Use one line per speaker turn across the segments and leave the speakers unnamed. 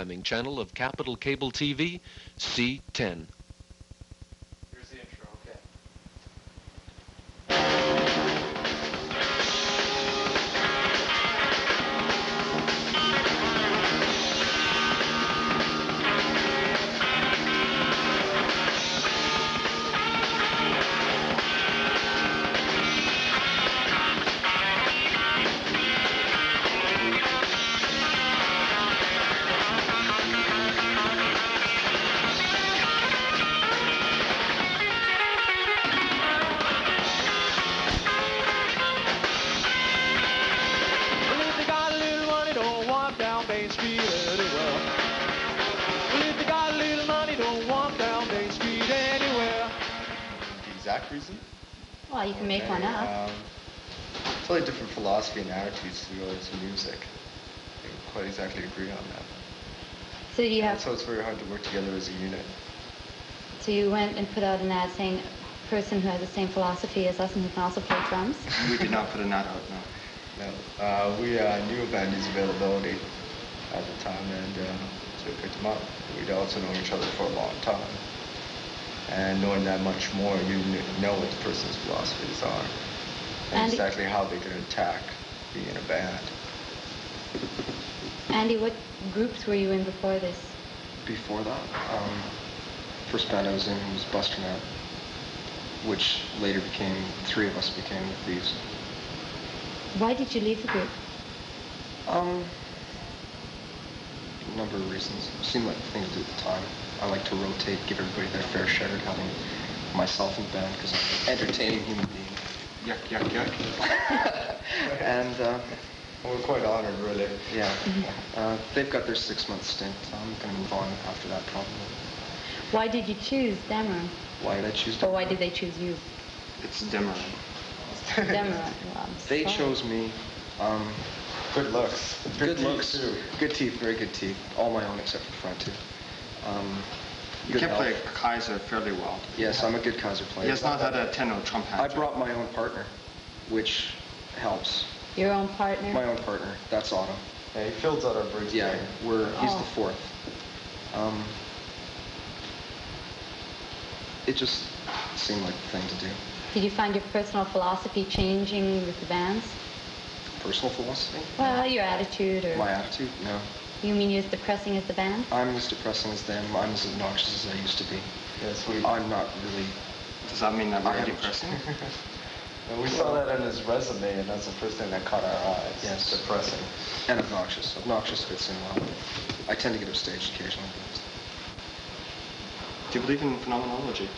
programming channel of Capital Cable TV, C10.
Here's the intro, okay.
Reason?
Well, you can make one up.
Totally different philosophy and attitudes towards music. I don't quite exactly agree on that.
So you have.
So it's very hard to work together as a unit.
So you went and put out an ad saying a person who has the same philosophy as us and who can also play drums?
We did not put an ad out, no.
No. We knew about his availability at the time, and so we picked him up. We'd also known each other for a long time. And knowing that much more, you know what the person's philosophies are and exactly how they can attack being in a band.
Andy, what groups were you in before this?
Before that, first band I was in was Busternet, which later became, three of us became the Thieves.
Why did you leave the group?
A number of reasons. It seemed like the thing to do at the time. I like to rotate, give everybody their fair share of having myself in the band because I'm an entertaining human being.
Yuck, yuck, yuck.
And
we're quite honored, really.
Yeah. They've got their 6-month stint. I'm going to move on after that, probably.
Why did you choose Demer?
Why did I choose Demer?
Or why did they choose you?
It's Demer.
Demer. Well,
they chose me.
Good looks.
Good looks. Too. Good teeth, very good teeth. All my own except for the front tooth.
You can play Kaiser fairly well.
Yes, I'm a good Kaiser player.
He has not had a tenor trump hand.
I brought my own partner, which helps.
Your own partner?
My own partner. That's Otto.
Yeah, he fills out our bridge.
Yeah, he's the fourth. It just seemed like the thing to do.
Did you find your personal philosophy changing with the bands?
Personal philosophy?
Well, your attitude or...
My attitude? No.
You mean you're as depressing as the band?
I'm as depressing as them. I'm as obnoxious as I used to be.
Yes,
I'm not really...
Does that mean that I'm depressing?
We saw that in his resume, and that's the first thing that caught our eyes.
Yes.
Depressing.
And obnoxious. Obnoxious fits in well. I tend to get upstaged occasionally.
Do you believe in phenomenology?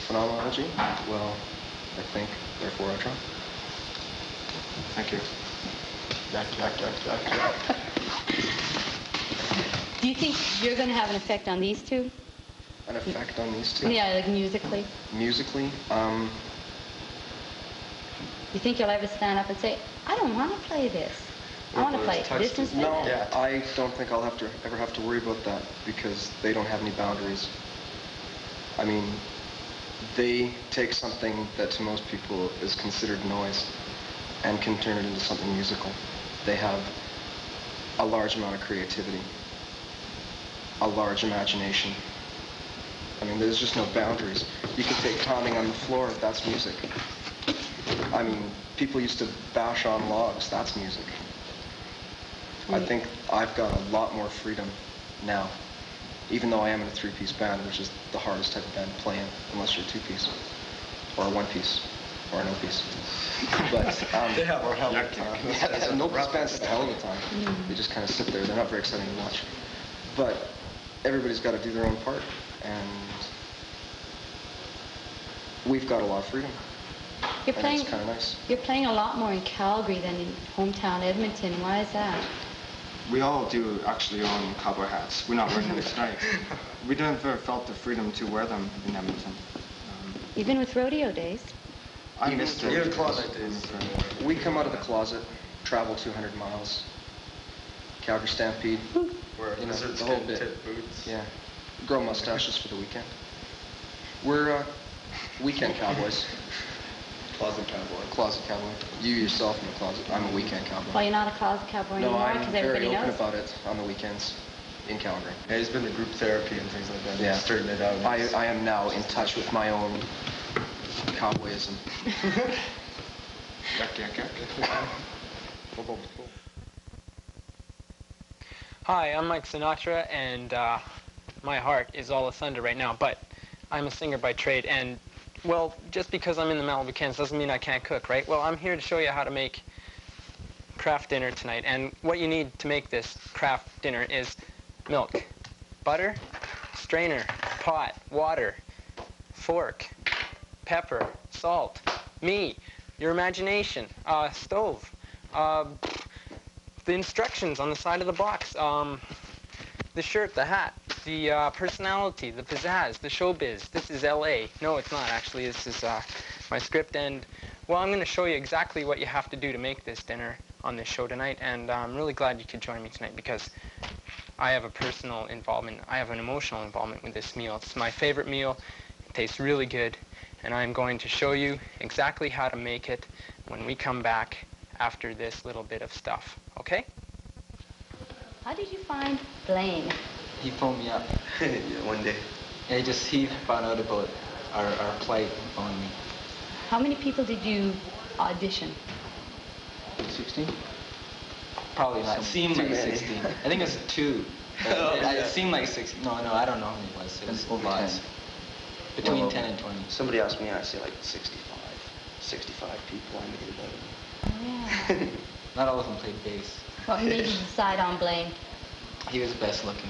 Phenomenology? Well, I think, therefore I try.
Thank you.
Do you think you're going to have an effect on these two?
An effect on these two?
Yeah, like musically.
Musically?
You think you'll ever stand up and say, I don't want to play this. I want to play this instead?
No, I don't think I'll ever have to worry about that because they don't have any boundaries. I mean, they take something that to most people is considered noise and can turn it into something musical. They have a large amount of creativity, a large imagination. I mean, there's just no boundaries. You can take pounding on the floor, that's music. I mean, people used to bash on logs, that's music. I think I've got a lot more freedom now, even though I am in a 3-piece band, which is the hardest type of band to play in, unless you're a 2-piece, or a 1-piece, or a no-piece. But
they have a hell of a time.
Yeah, no-piece bands have a hell of a time. They just kind of sit there. They're not very exciting to watch. But everybody's got to do their own part, and we've got a lot of freedom.
It's
kind of nice.
You're playing a lot more in Calgary than in hometown Edmonton. Why is that?
We all do actually own cowboy hats. We're not wearing them tonight. We never felt the freedom to wear them in Edmonton.
Even with rodeo days?
I missed it.
Even closet days.
We come out of the closet, travel 200 miles, Calgary Stampede,
Wear
the whole bit.
Boots.
Yeah, grow mustaches for the weekend. We're weekend cowboys.
Closet cowboy.
Closet cowboy. You yourself in the closet. I'm a weekend cowboy.
Well, you're not a closet cowboy
No,
anymore
I'm
because
very
everybody
open
knows.
about it on the weekends. in Calgary.
Yeah, he's been to group therapy and things like that.
Yeah.
Straighten it out.
I am now in touch with my own cowboyism.
Hi, I'm Mike Sinatra, and my heart is all asunder right now, but I'm a singer by trade, and, well, just because I'm in the Malibu Cans doesn't mean I can't cook, right? Well, I'm here to show you how to make craft dinner tonight, and what you need to make this craft dinner is milk, butter, strainer, pot, water, fork, pepper, salt, me, your imagination, stove, the instructions on the side of the box, the shirt, the hat, the personality, the pizzazz, the showbiz. This is LA. No, it's not actually. This is my script, and well, I'm going to show you exactly what you have to do to make this dinner on this show tonight, and I'm really glad you could join me tonight because I have a personal involvement. I have an emotional involvement with this meal. It's my favorite meal. It tastes really good, and I'm going to show you exactly how to make it when we come back after this little bit of stuff. Okay?
How did you find Blaine?
He phoned me up.
Yeah, one day.
And he found out about our plight and phoned me.
How many people did you audition?
16? Probably not. It seemed like 16. I think it was 2. It seemed like 16. No, I don't know how many it was. It was
Over
lots.
10.
Between 10 and 20.
Somebody asked me, I say like 65. 65 people I made about it.
Oh, yeah.
Not all of them played bass.
What made you decide on Blaine?
He was best looking.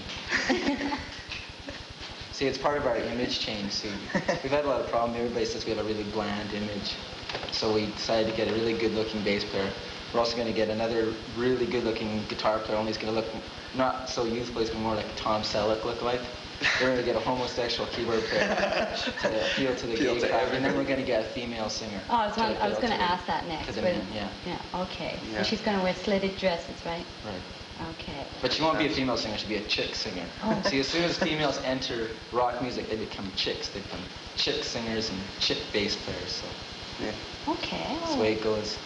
See, it's part of our image change. See, we've had a lot of problems. Everybody says we have a really bland image. So we decided to get a really good-looking bass player. We're also going to get another really good-looking guitar player, only he's going to look not so youthful, he's going to be more like Tom Selleck look like. We're going to get a homosexual keyboard player to appeal to the gay crowd, and then we're going to get a female singer.
Oh, I was going to ask that next.
To the men, yeah.
Yeah, okay.
Yeah.
And she's going to wear slitted dresses, right?
Right.
Okay.
But she won't be a female singer, she'll be a chick singer.
Oh.
See, as soon as females enter rock music, they become chicks. They become chick singers and chick bass players, so
Yeah.
Okay.
that's the way it goes.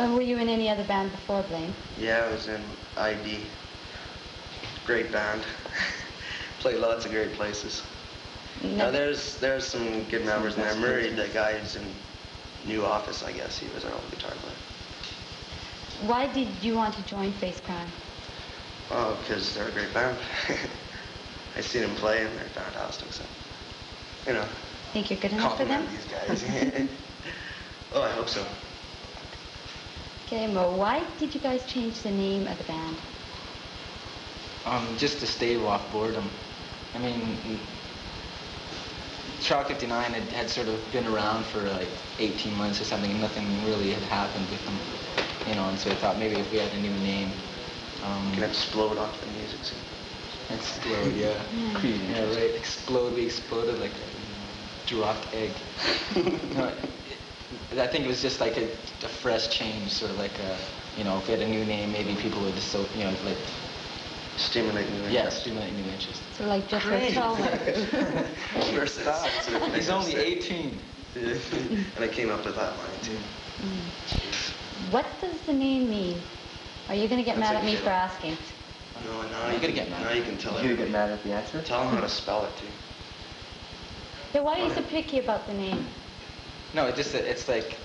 Were you in any other band before Blaine?
Yeah, I was in ID. Great band. Played lots of great places.
No.
There's some good members in there. Murray, the guy who's in new office, I guess, he was our old guitar player.
Why did you want to join Face Crime?
Oh, because they're a great band. I seen them play and they're fantastic, so, you know,
Think you're good enough for them?
compliment these guys. Oh, I hope so.
Okay, Mo, why did you guys change the name of the band?
Just to stave off boredom. I mean, Chalk 59 had sort of been around for like 18 months or something, and nothing really had happened with them, you know, and so I thought maybe if we had a new name.
Can explode off the music scene.
Explode, yeah. Yeah, right. Explode, we exploded like a dropped egg. No, I think it was just like a fresh change, sort of like a, you know, if we had a new name, maybe people would just, you know, like...
Stimulate new interest.
Yeah, stimulate new interest.
So like Jeffrey Sullivan.
Versus.
He's only 18.
And I came up with that line, too.
What does the name mean? Are you going to get
That's
mad at me
okay.
for asking?
No, now
You're
you
gonna get mad.
Now you can tell
You
everybody.
get mad at the answer?
Tell them how to spell it, too.
So why are you so picky about the name?
No, it's like,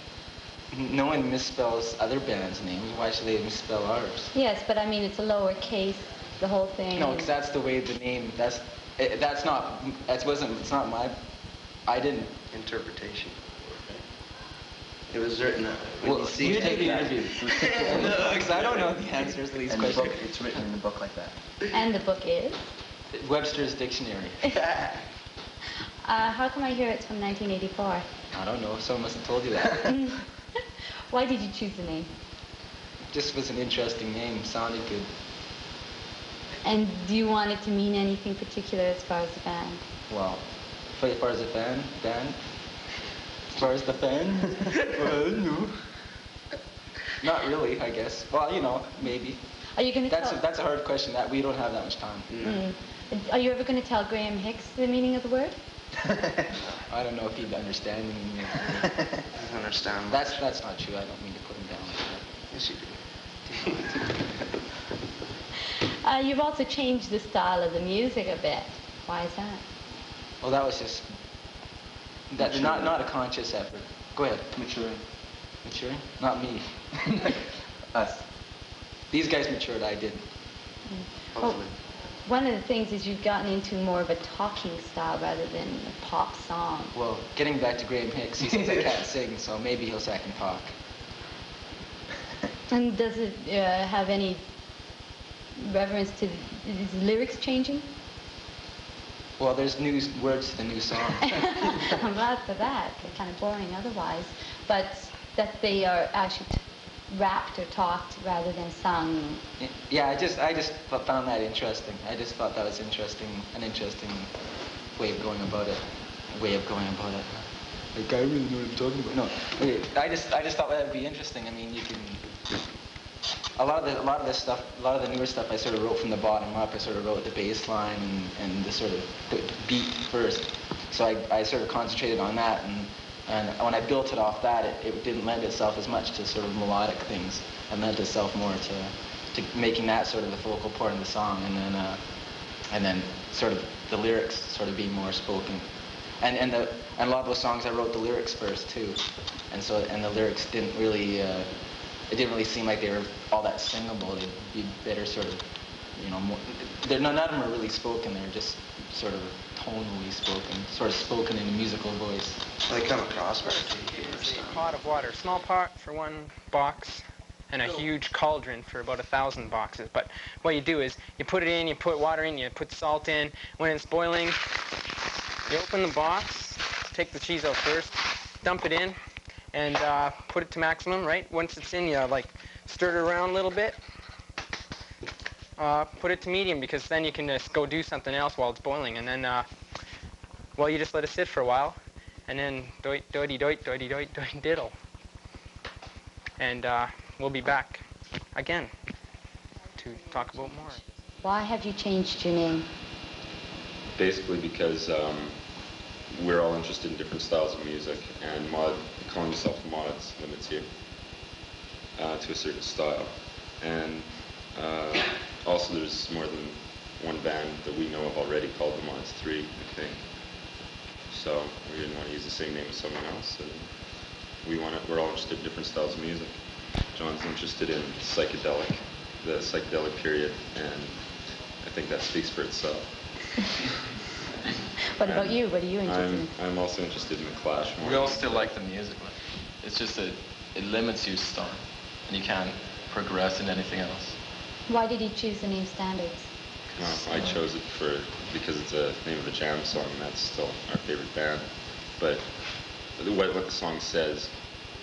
no one misspells other bands' names. Why should they misspell ours?
Yes, but I mean it's a lowercase, the whole thing.
No, because that's the way the name, it's not my, I didn't.
Interpretation. It was written when you see
you
it.
take the interview. No, because I don't know the answers to these
And the
questions.
book, it's written in the book like that.
And the book is?
Webster's Dictionary.
How come I hear it's from 1984?
I don't know, someone must have told you that.
Why did you choose the name?
Just was an interesting name, sounded good.
And do you want it to mean anything particular as far as the band?
Well, as far as the fan, as far as the fan, well, no. Not really, I guess. Well, you know, maybe.
Are you going to tell...
That's a hard question. That we don't have that much time.
Are you ever going to tell Graham Hicks the meaning of the word?
I don't know if he'd understand me.
Doesn't understand.
That's not true. I don't mean to put him down like that.
Yes, you do.
You've also changed the style of the music a bit. Why is that?
Well, that was just not a conscious effort. Go ahead.
Maturing.
Maturing? Not me. Us. These guys matured. I didn't.
Hopefully.
One of the things is you've gotten into more of a talking style rather than a pop song.
Well, getting back to Graham Hicks, he says I can't sing, so maybe he'll say I can talk.
And does it have any reference to is the lyrics changing?
Well, there's new words to the new song.
I'm glad for that. They're kind of boring otherwise. But that they are actually rapped or talked rather than sung.
Yeah, I just found that interesting. I just thought that was interesting, an interesting way of going about it. Like, I really know what I'm talking about. No, okay, I just thought that would be interesting. I mean, you can. A lot of this stuff, a lot of the newer stuff, I sort of wrote from the bottom up. I sort of wrote the bass line and the sort of the beat first. So I sort of concentrated on that, and when I built it off that, it didn't lend itself as much to sort of melodic things. It lent itself more to making that sort of the focal point of the song, and then sort of the lyrics sort of being more spoken. And a lot of those songs I wrote the lyrics first too, and the lyrics didn't really. It didn't really seem like they were all that singable. They'd be better sort of, more. None of them are really spoken. They're just sort of tonally spoken, sort of spoken in a musical voice.
They come across
It's a pot of water, small pot for one box, and a huge cauldron for about 1,000 boxes. But what you do is you put it in, you put water in, you put salt in. When it's boiling, you open the box, take the cheese out first, dump it in, and put it to maximum, right? Once it's in, you stir it around a little bit. Put it to medium, because then you can just go do something else while it's boiling. And then, you just let it sit for a while. And then doity diddle. And we'll be back again to talk about more.
Why have you changed your name?
Basically because we're all interested in different styles of music, and calling yourself mods limits you to a certain style. And also there's more than one band that we know of already called the Mods 3, I think. So we didn't want to use the same name as someone else. And we're all interested in different styles of music. John's interested in the psychedelic period, and I think that speaks for itself.
What about you? What are you interested in?
I'm also interested in the Clash more.
We all still like the music, but it's just that it limits you to start, and you can't progress in anything else.
Why did you choose the name Standards?
I chose it because it's a name of a jam song, and that's still our favorite band. But what the song says,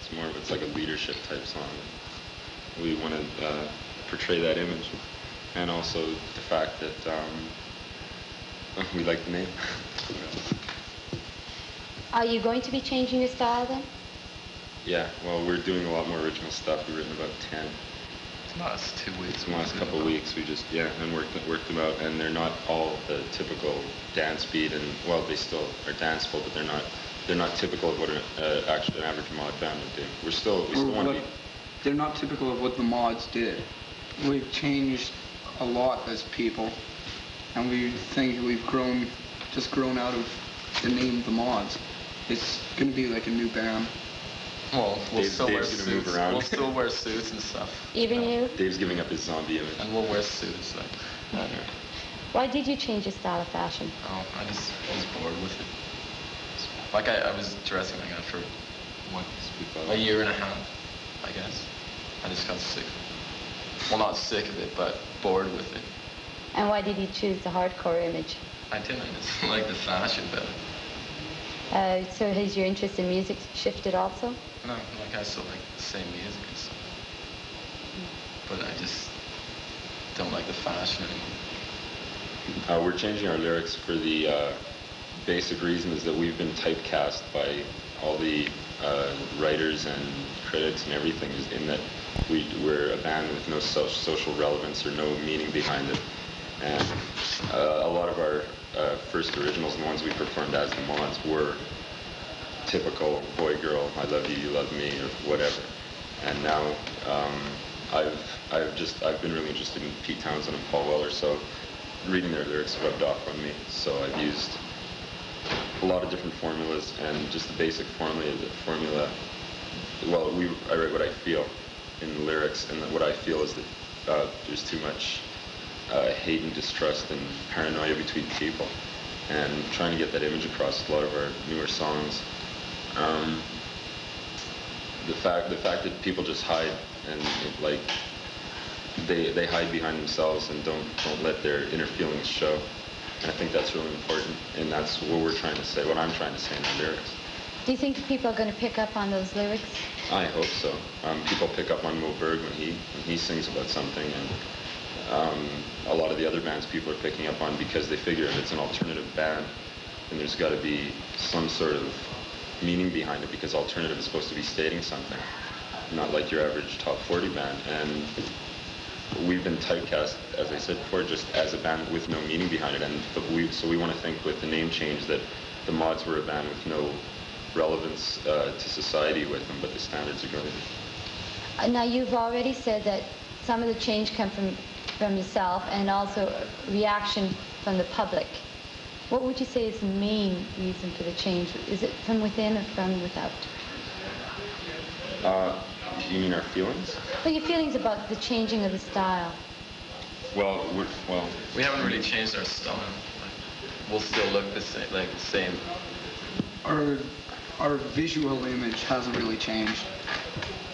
it's like a leadership type song. We want to portray that image, and also the fact that we like the name.
Are you going to be changing your style then?
Yeah, well, we're doing a lot more original stuff. We've written about 10.
It's the last 2 weeks.
The last couple of weeks, we just, and worked them out, and they're not all the typical dance beat, and, well, they still are danceable, but they're not typical of what an average mod band would do. We still want to be.
They're not typical of what the Mods did. We've changed a lot as people, and we think we've grown out of the name the Mods. It's going to be like a new band.
Well, we'll still wear
Dave's gonna move
suits.
around.
We'll still wear suits and stuff.
Even you?
Dave's giving up his zombie image.
And we'll wear suits.
Why did you change your style of fashion?
Oh, I just was bored with it. Like I was dressing like that for a year and a half, I guess. I just got sick. Well, not sick of it, but bored with it.
And why did you choose the hardcore image?
I didn't. I just like the fashion better.
So has your interest in music shifted also?
No, like I still like the same music and stuff. But I just don't like the fashion anymore.
We're changing our lyrics for the basic reason is that we've been typecast by all the writers and critics and everything, in that we're a band with no social relevance or no meaning behind it. And a lot of our first originals, the ones we performed as the Mods, were typical boy-girl, I love you, you love me, or whatever. And now I've been really interested in Pete Townsend and Paul Weller, so reading their lyrics rubbed off on me. So I've used a lot of different formulas, and just the basic formula. Well, I write what I feel in the lyrics, and what I feel is that there's too much hate and distrust and paranoia between people, and trying to get that image across with a lot of our newer songs. The fact that people just hide and like they hide behind themselves and don't let their inner feelings show. And I think that's really important, and that's what we're trying to say, what I'm trying to say in the lyrics.
Do you think people are going to pick up on those lyrics?
I hope so. People pick up on Mo Berg when he sings about something, and a lot of the other bands people are picking up on, because they figure if it's an alternative band, then there's got to be some sort of meaning behind it, because alternative is supposed to be stating something, not like your average top 40 band. And we've been typecast, as I said before, just as a band with no meaning behind it. So we want to think with the name change that the Mods were a band with no relevance to society with them, but the standards are good.
Now, you've already said that some of the change come from yourself, and also reaction from the public. What would you say is the main reason for the change? Is it from within or from without?
You mean our feelings?
Well, your feelings about the changing of the style.
Well,
we haven't really changed our style. We'll still look the same.
Our visual image hasn't really changed.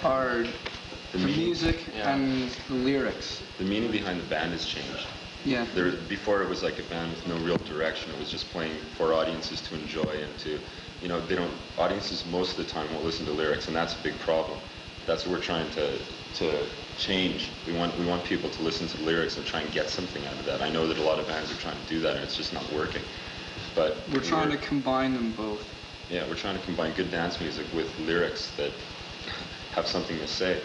The music and the lyrics.
The meaning behind the band has changed.
Yeah.
Before it was like a band with no real direction. It was just playing for audiences to enjoy and to, audiences most of the time won't listen to lyrics, and that's a big problem. That's what we're trying to change. We want people to listen to the lyrics and try and get something out of that. I know that a lot of bands are trying to do that, and it's just not working. But
we're trying to combine them both.
Yeah, we're trying to combine good dance music with lyrics that have something to say.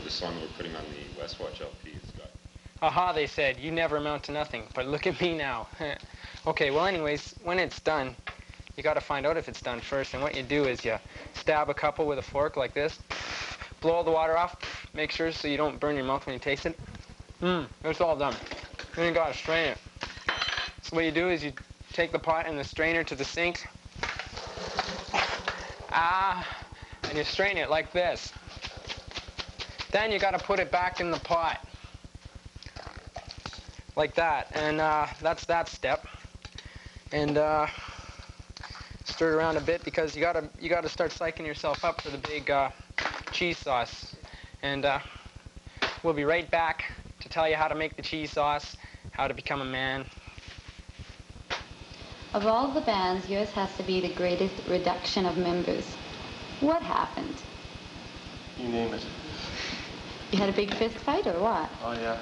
The song that we're putting on the Westwatch LP has got.
Aha, they said, you never amount to nothing, but look at me now. Okay, well anyways, when it's done, you got to find out if it's done first, and what you do is you stab a couple with a fork like this, blow all the water off, make sure so you don't burn your mouth when you taste it. It's all done. Then you got to strain it. So what you do is you take the pot and the strainer to the sink, and you strain it like this. Then you got to put it back in the pot, like that, and that's that step. And stir it around a bit, because you gotta start psyching yourself up for the big cheese sauce. And we'll be right back to tell you how to make the cheese sauce, how to become a man.
Of all the bands, yours has to be the greatest reduction of members. What happened?
You name it.
You had a big fist fight, or what?
Oh, yeah.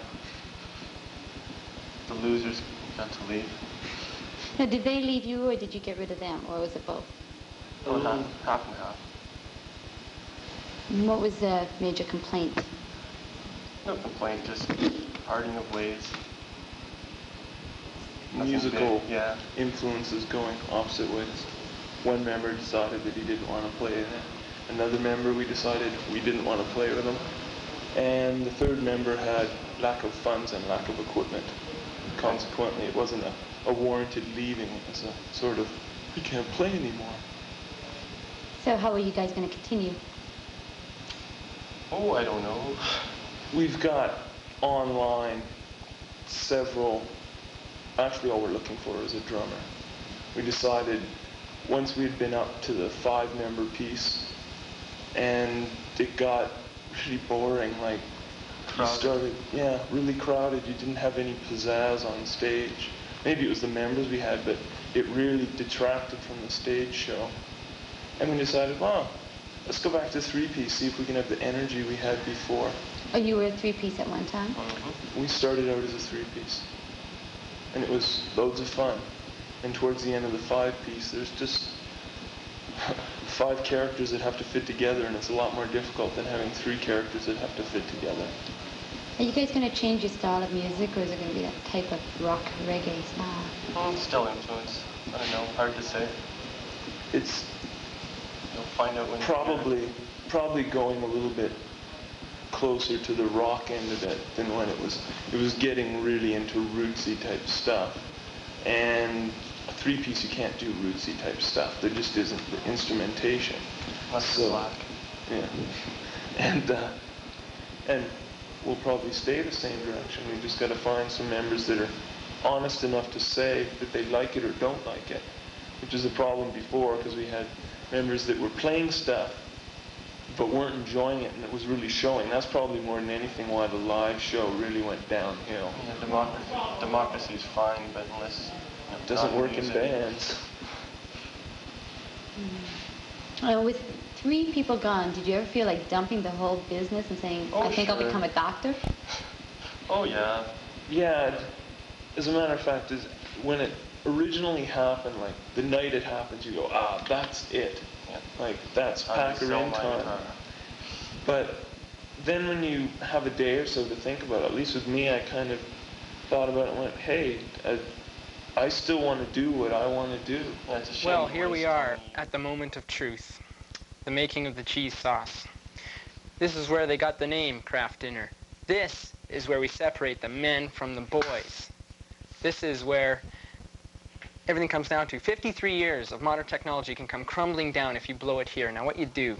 The losers got to leave.
Now, did they leave you, or did you get rid of them, or was it both?
Oh, half and half.
And what was the major complaint?
No complaint, just parting of ways.
Musical influences going opposite ways. One member decided that he didn't want to play in it. Another member, we decided we didn't want to play with him. And the third member had lack of funds and lack of equipment. Consequently, it wasn't a warranted leaving. It was a sort of, we can't play anymore.
So how are you guys going to continue?
Oh, I don't know.
We've got online several, actually all we're looking for is a drummer. We decided once we'd been up to the 5-member piece, and it got really boring, like
crowded.
Really crowded. You didn't have any pizzazz on stage. Maybe it was the members we had, but it really detracted from the stage show. And we decided, well, let's go back to 3-piece, see if we can have the energy we had before.
Oh, you were a 3-piece at one time?
We started out as a 3-piece, and it was loads of fun. And towards the end of the 5-piece, there's just 5 characters that have to fit together, and it's a lot more difficult than having 3 characters that have to fit together.
Are you guys going to change your style of music, or is it going to be that type of rock reggae style?
Still influence. I don't know, hard to say.
It's
You'll find out when
probably going a little bit closer to the rock end of it than when it was getting really into rootsy type stuff. And a three-piece, you can't do rootsy type stuff. There just isn't the instrumentation.
Unless it's black.
Yeah. And we'll probably stay the same direction. We've just got to find some members that are honest enough to say that they like it or don't like it, which is a problem before, because we had members that were playing stuff but weren't enjoying it, and it was really showing. That's probably more than anything why the live show really went downhill.
Yeah, democracy is fine, but unless
it doesn't work in bands.
With 3 people gone, did you ever feel like dumping the whole business and saying, I think I'll become a doctor?
Oh, yeah.
Yeah, as a matter of fact, when it originally happened, like the night it happens, you go, that's it.
Yeah.
Like, that's pack her in time. But then when you have a day or so to think about it, at least with me, I kind of thought about it and went, hey, I still want to do what I want to do.
Well, here we are at the moment of truth, the making of the cheese sauce. This is where they got the name Kraft Dinner. This is where we separate the men from the boys. This is where everything comes down to. 53 years of modern technology can come crumbling down if you blow it here. Now what you do,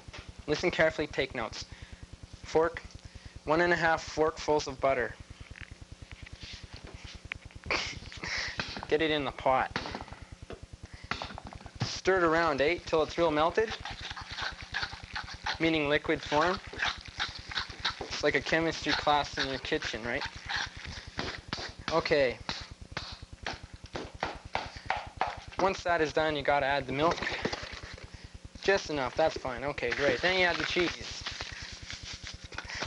listen carefully, take notes. Fork, 1.5 forkfuls of butter. Get it in the pot. Stir it around, till it's real melted, meaning liquid form. It's like a chemistry class in your kitchen, right? Okay. Once that is done, you gotta add the milk. Just enough, that's fine. Okay, great. Then you add the cheese.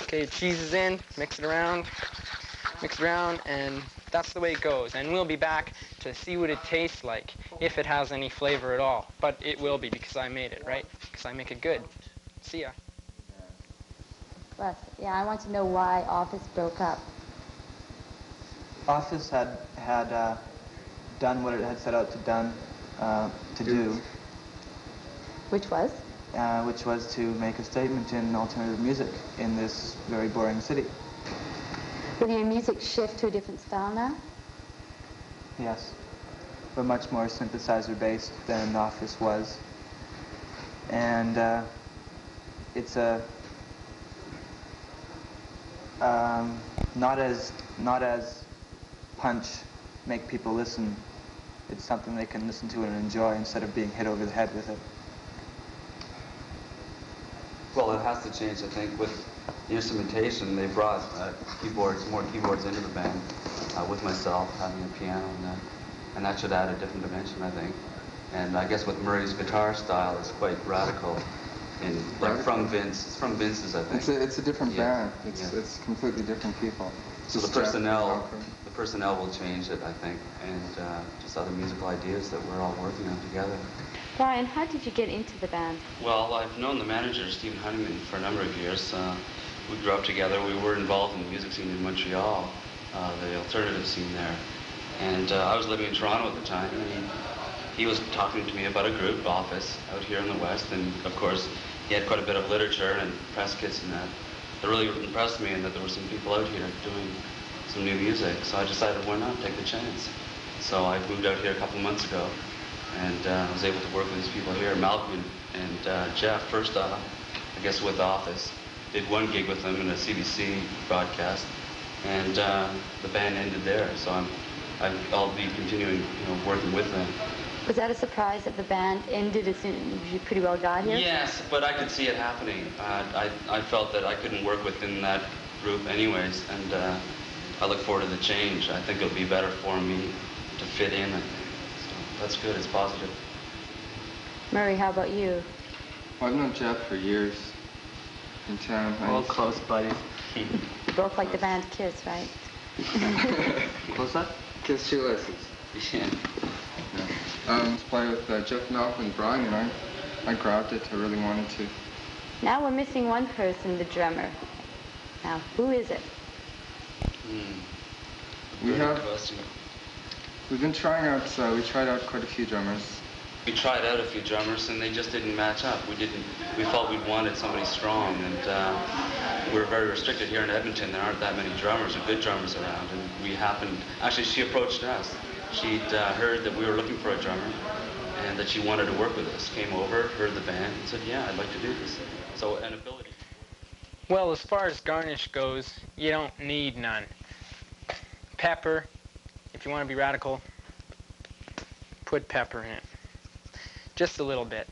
Okay, cheese is in, mix it around, and that's the way it goes. And we'll be back to see what it tastes like, if it has any flavor at all. But it will be, because I made it, right? Because I make it good. See ya.
Russ, yeah, I want to know why Office broke up.
Office had done what it had set out to do.
Which was?
Which was to make a statement in alternative music in this very boring city.
Will your music shift to a different style now?
Yes. We're much more synthesizer-based than Office was. And it's not as punch, make people listen. It's something they can listen to and enjoy instead of being hit over the head with it.
Well, it has to change, I think, with the instrumentation. They brought more keyboards into the band, with myself having a piano and that should add a different dimension, I think. And I guess with Murray's guitar style, it's quite radical. From Vince. It's from Vince's, I think.
It's a different band. It's completely different people.
So the personnel will change it, I think, and just other musical ideas that we're all working on together.
Brian, how did you get into the band?
Well, I've known the manager, Stephen Honeyman, for a number of years. We grew up together. We were involved in the music scene in Montreal, the alternative scene there. And I was living in Toronto at the time, and he was talking to me about a group, Office, out here in the West. And of course, he had quite a bit of literature and press kits and that. That really impressed me, and that there were some people out here doing some new music. So I decided, why not take the chance? So I moved out here a couple of months ago, and I was able to work with these people here. Malcolm and Jeff, first off, I guess with Office, did one gig with them in a CBC broadcast, and the band ended there. So I'll be continuing, working with them.
Was that a surprise that the band ended as soon as you pretty well got here?
Yes, but I could see it happening. I felt that I couldn't work within that group anyways, and I look forward to the change. I think it'll be better for me to fit in. So that's good. It's positive.
Murray, how about you?
Well, I've known Jeff for years in town.
All close buddies.
You both like the band Kiss, right?
What's that?
Kiss Shoelaces.
Yeah.
I was playing with Jeff, Malcolm, and Brian, and I grabbed it. I really wanted to.
Now we're missing one person, the drummer. Now, who is it?
We've been trying out, we tried out quite a few drummers.
We tried out a few drummers and they just didn't match up. We felt we wanted somebody strong, and we're very restricted here in Edmonton. There aren't that many drummers or good drummers around, and actually she approached us. She'd heard that we were looking for a drummer and that she wanted to work with us. Came over, heard the band, and said, yeah, I'd like to do this. So an ability.
Well, as far as garnish goes, you don't need none. Pepper, if you want to be radical, put pepper in it. Just a little bit.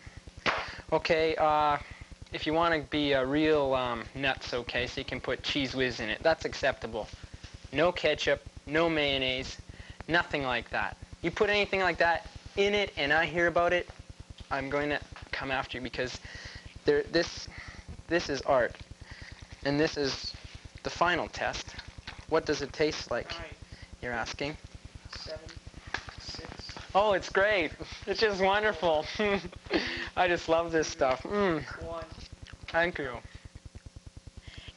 Okay, if you want to be a real nuts, okay, so you can put cheese whiz in it. That's acceptable. No ketchup, no mayonnaise, nothing like that. You put anything like that in it and I hear about it, I'm going to come after you, because this is art. And this is the final test. What does it taste like? You're asking?
7, 6.
Oh, it's great. It's just wonderful. I just love this stuff.
1.
Thank you.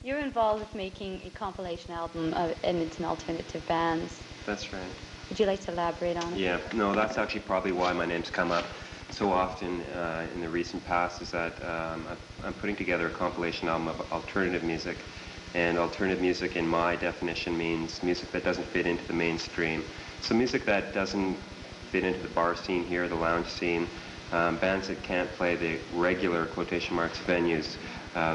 You're involved with making a compilation album of Edmonton alternative bands.
That's right.
Would you like to elaborate on it?
Yeah, no, that's actually probably why my name's come up so often in the recent past, is that I'm putting together a compilation album of alternative music. And alternative music, in my definition, means music that doesn't fit into the mainstream. So music that doesn't fit into the bar scene here, the lounge scene, bands that can't play the regular, quotation marks, venues.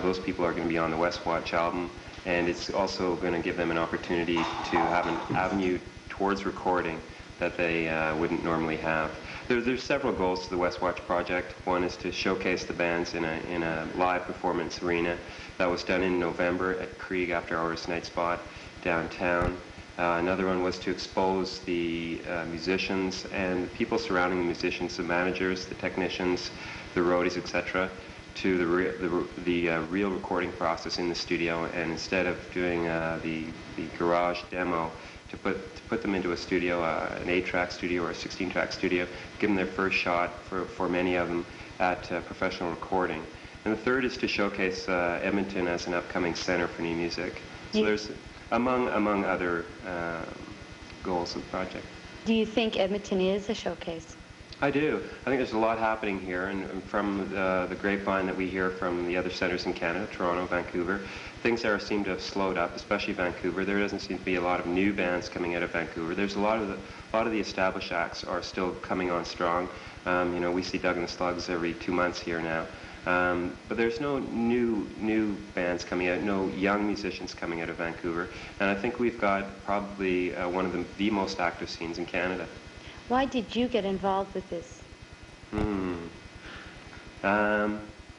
Those people are going to be on the West Watch album, and it's also going to give them an opportunity to have an avenue towards recording that they wouldn't normally have. There's several goals to the West Watch project. One is to showcase the bands in a live performance arena. That was done in November at Krieg After Hours Night Spot downtown. Another one was to expose the musicians and the people surrounding the musicians, the managers, the technicians, the roadies, etc., to the real recording process in the studio, and instead of doing the garage demo, to put them into a studio, an 8-track studio or a 16-track studio, give them their first shot for many of them at professional recording. And the third is to showcase Edmonton as an upcoming center for new music. So there's, among other goals of the project.
Do you think Edmonton is a showcase?
I do. I think there's a lot happening here, and from the grapevine that we hear from the other centers in Canada, Toronto, Vancouver, things seem to have slowed up, especially Vancouver. There doesn't seem to be a lot of new bands coming out of Vancouver. There's a lot of the established acts are still coming on strong. You know, we see Doug and the Slugs every 2 months here now. But there's no new bands coming out, no young musicians coming out of Vancouver, and I think we've got probably one of the most active scenes in Canada.
Why did you get involved with this?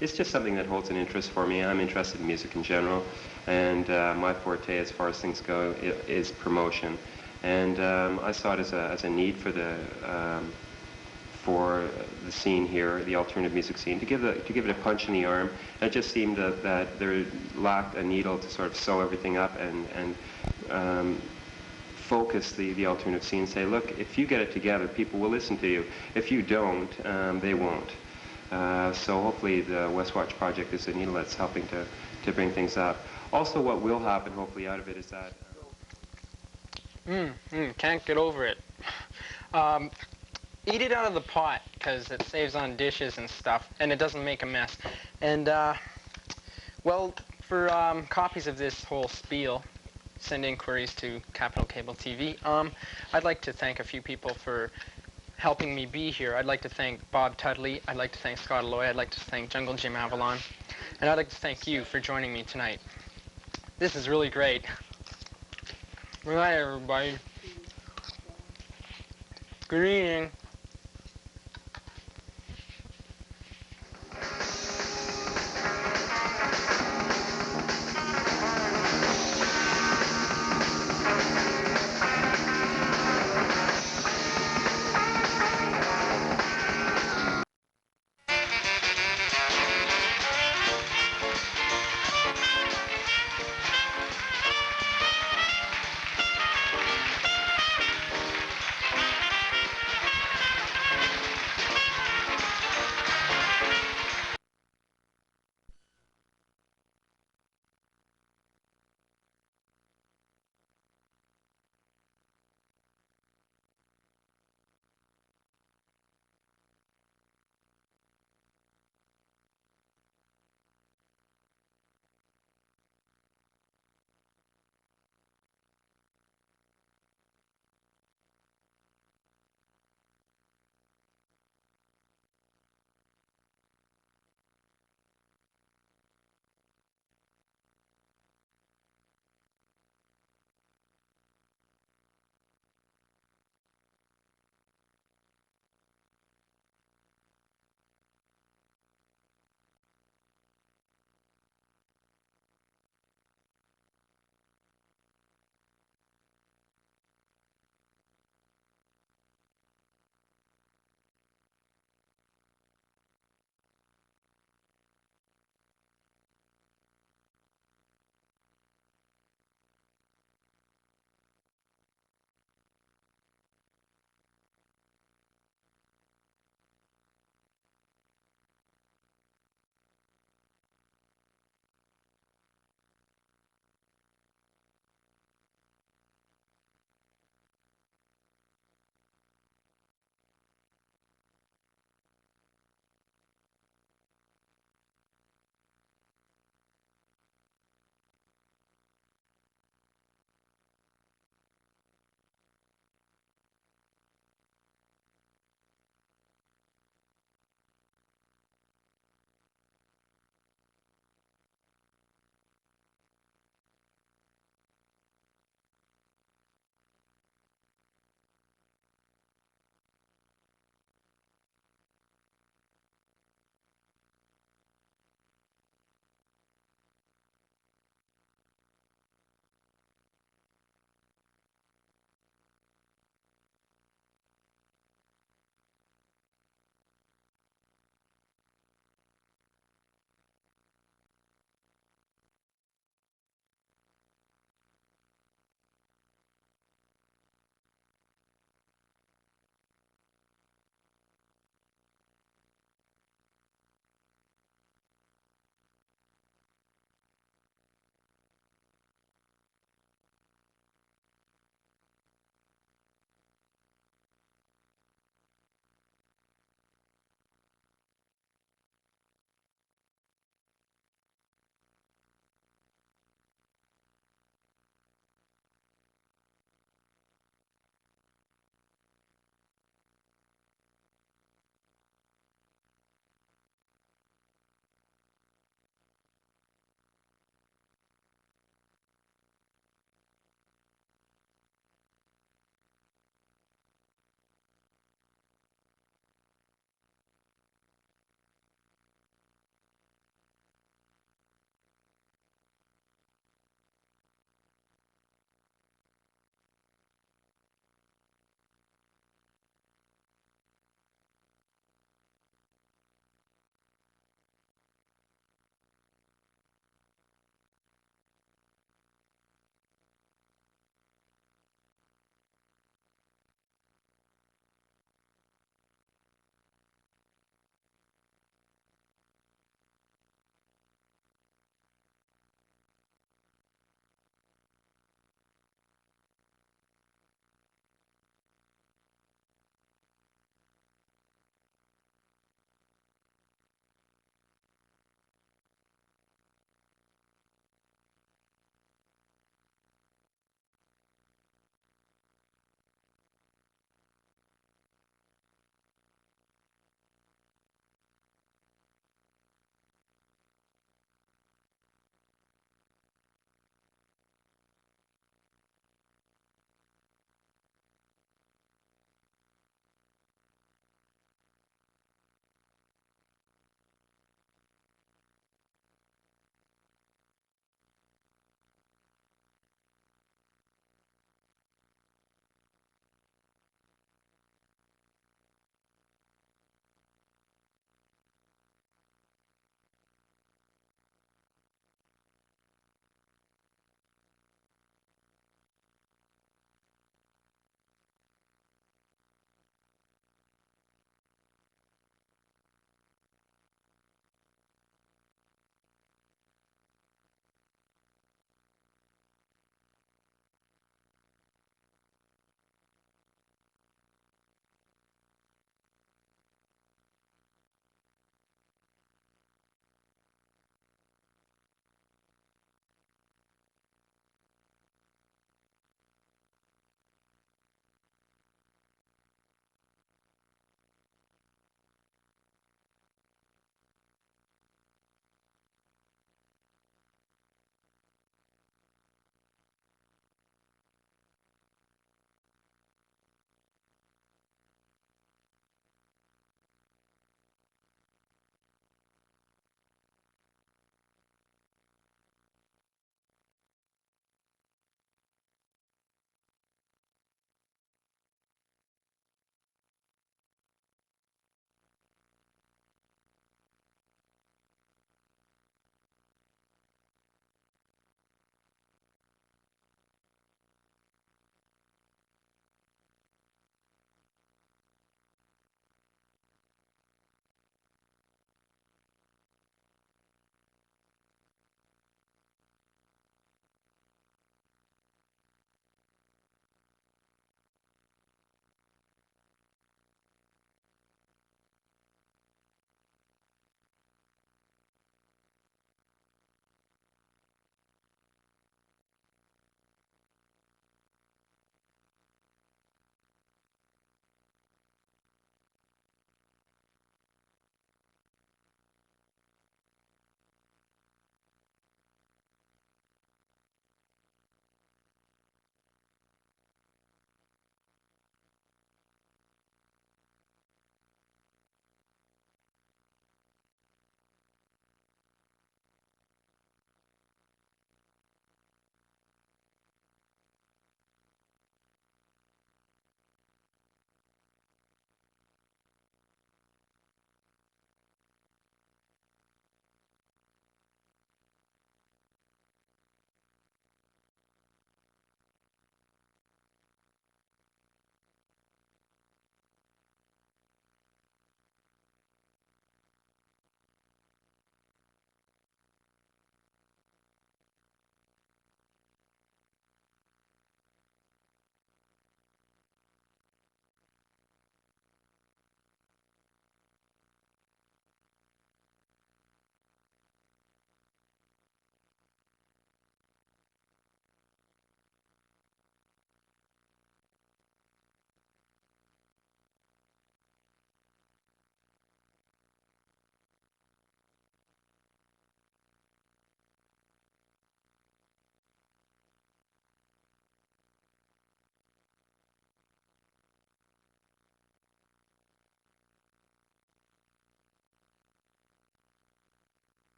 It's just something that holds an interest for me. I'm interested in music in general, and my forte as far as things go is promotion. And I saw it as a need for the scene here, the alternative music scene, to give it a punch in the arm. And it just seemed that there lacked a needle to sort of sew everything up and focus the alternative scene and say, look, if you get it together, people will listen to you. If you don't, they won't. So hopefully the West Watch project is a needle that's helping to bring things up. Also, what will happen, hopefully, out of it is that...
Can't get over it. Eat it out of the pot, because it saves on dishes and stuff, and it doesn't make a mess. And, well, for copies of this whole spiel, send inquiries to Capital Cable TV. I'd like to thank a few people for helping me be here. I'd like to thank Bob Tudley. I'd like to thank Scott Alloy. I'd like to thank Jungle Jim Avalon. And I'd like to thank you for joining me tonight. This is really great. Good night, everybody. Good evening.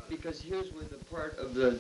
because here's where the part of the